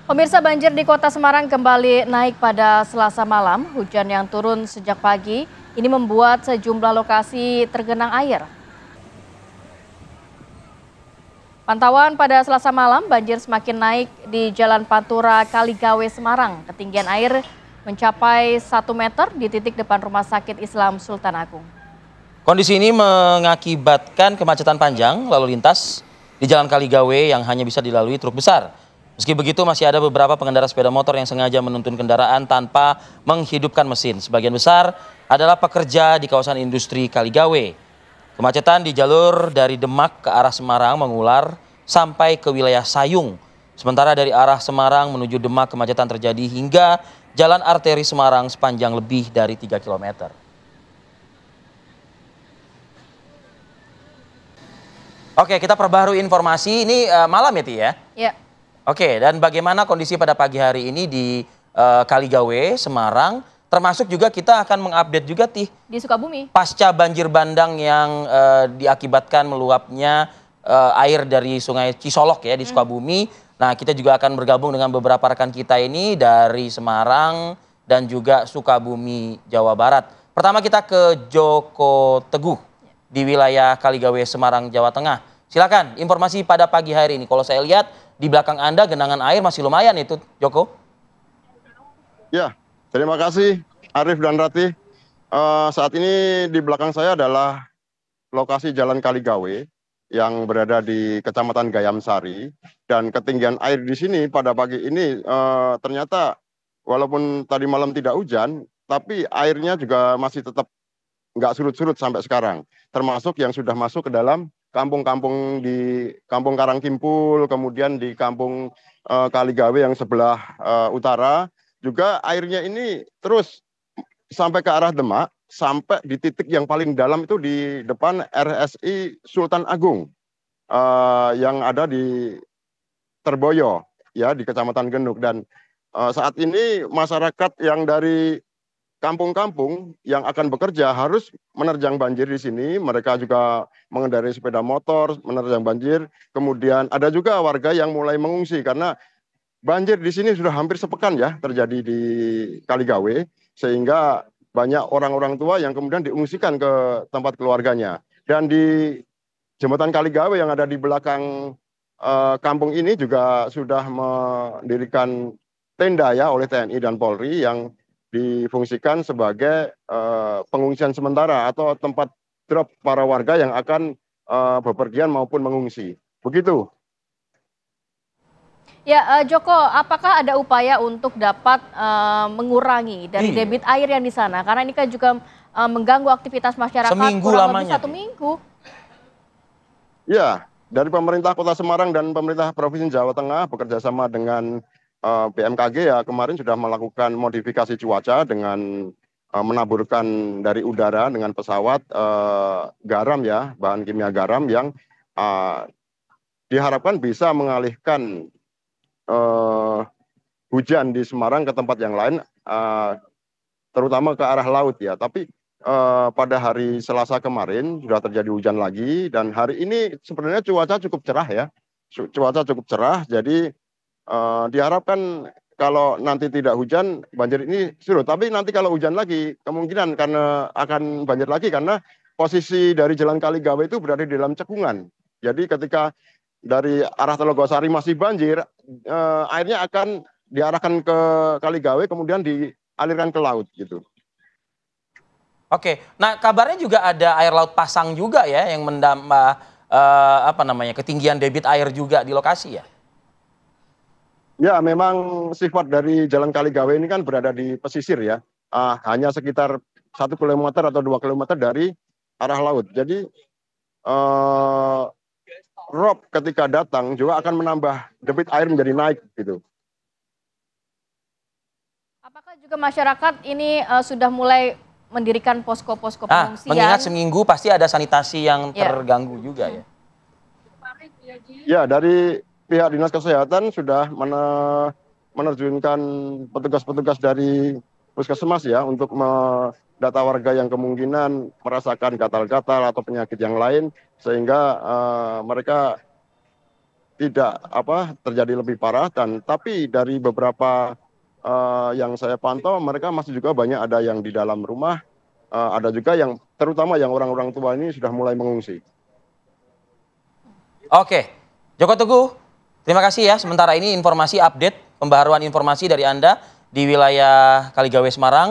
Pemirsa, banjir di Kota Semarang kembali naik pada Selasa malam. Hujan yang turun sejak pagi ini membuat sejumlah lokasi tergenang air. Pantauan pada Selasa malam, banjir semakin naik di Jalan Pantura Kaligawe Semarang. Ketinggian air mencapai 1 meter di titik depan Rumah Sakit Islam Sultan Agung. Kondisi ini mengakibatkan kemacetan panjang lalu lintas di Jalan Kaligawe yang hanya bisa dilalui truk besar. Meski begitu, masih ada beberapa pengendara sepeda motor yang sengaja menuntun kendaraan tanpa menghidupkan mesin. Sebagian besar adalah pekerja di kawasan industri Kaligawe. Kemacetan di jalur dari Demak ke arah Semarang mengular sampai ke wilayah Sayung. Sementara dari arah Semarang menuju Demak, kemacetan terjadi hingga jalan arteri Semarang sepanjang lebih dari 3 km. Oke, kita perbarui informasi ini malam ya, Ti ya? Ya, Oke, dan bagaimana kondisi pada pagi hari ini di Kaligawe, Semarang, termasuk juga kita akan mengupdate juga, Ti, di Sukabumi. pasca banjir bandang yang diakibatkan meluapnya air dari Sungai Cisolok ya di Sukabumi. Nah, kita juga akan bergabung dengan beberapa rekan kita ini dari Semarang dan juga Sukabumi, Jawa Barat. Pertama kita ke Joko Teguh di wilayah Kaligawe, Semarang, Jawa Tengah. Silakan informasi pada pagi hari ini. Kalau saya lihat di belakang Anda genangan air masih lumayan itu, Joko. Ya, terima kasih Arif dan Ratih. Saat ini di belakang saya adalah lokasi Jalan Kaligawe yang berada di Kecamatan Gayam Sari, dan ketinggian air di sini pada pagi ini ternyata walaupun tadi malam tidak hujan, tapi airnya juga masih tetap nggak surut-surut sampai sekarang. Termasuk yang sudah masuk ke dalam kampung-kampung di Kampung Karangkimpul, kemudian di Kampung Kaligawe yang sebelah utara, juga airnya ini terus sampai ke arah Demak, sampai di titik yang paling dalam itu di depan RSI Sultan Agung yang ada di Terboyo, ya, di Kecamatan Genuk. Dan saat ini masyarakat yang dari kampung-kampung yang akan bekerja harus menerjang banjir di sini. Mereka juga mengendarai sepeda motor, menerjang banjir. Kemudian ada juga warga yang mulai mengungsi karena banjir di sini sudah hampir sepekan ya terjadi di Kaligawe, sehingga banyak orang-orang tua yang kemudian diungsikan ke tempat keluarganya. Dan di jembatan Kaligawe yang ada di belakang kampung ini juga sudah mendirikan tenda ya oleh TNI dan Polri yang difungsikan sebagai pengungsian sementara atau tempat drop para warga yang akan bepergian maupun mengungsi. Begitu. Ya, Joko, apakah ada upaya untuk dapat mengurangi dari Iya. debit air yang di sana? Karena ini kan juga mengganggu aktivitas masyarakat Seminggu kurang lebih lamanya, 1 minggu. Ya, dari pemerintah Kota Semarang dan pemerintah Provinsi Jawa Tengah bekerja sama dengan BMKG ya kemarin sudah melakukan modifikasi cuaca dengan menaburkan dari udara dengan pesawat garam ya, bahan kimia garam yang uh, diharapkan bisa mengalihkan hujan di Semarang ke tempat yang lain, terutama ke arah laut ya. Tapi pada hari Selasa kemarin sudah terjadi hujan lagi, dan hari ini sebenarnya cuaca cukup cerah ya, cuaca cukup cerah. Jadi diharapkan kalau nanti tidak hujan, banjir ini surut. Tapi nanti kalau hujan lagi, kemungkinan karena akan banjir lagi karena posisi dari Jalan Kaligawe itu berada di dalam cekungan. Jadi ketika dari arah Telogosari masih banjir, airnya akan diarahkan ke Kaligawe, kemudian dialirkan ke laut gitu. Oke, nah kabarnya juga ada air laut pasang juga ya yang mendambah ketinggian debit air juga di lokasi ya. Ya, memang sifat dari Jalan Kaligawe ini kan berada di pesisir ya, hanya sekitar 1 kilometer atau 2 kilometer dari arah laut. Jadi rob ketika datang juga akan menambah debit air menjadi naik gitu. Apakah juga masyarakat ini sudah mulai mendirikan posko-posko Mengingat pengungsian? seminggu pasti ada sanitasi yang Ya. terganggu juga ya. Ya, dari pihak Dinas Kesehatan sudah menerjunkan petugas-petugas dari puskesmas ya untuk mendata warga yang kemungkinan merasakan gatal-gatal atau penyakit yang lain, sehingga mereka tidak terjadi lebih parah, tapi dari beberapa yang saya pantau mereka masih juga banyak ada yang di dalam rumah, ada juga yang terutama yang orang-orang tua ini sudah mulai mengungsi. Oke, Joko Teguh, terima kasih ya. Sementara ini informasi update, pembaharuan informasi dari Anda di wilayah Kaligawe Semarang.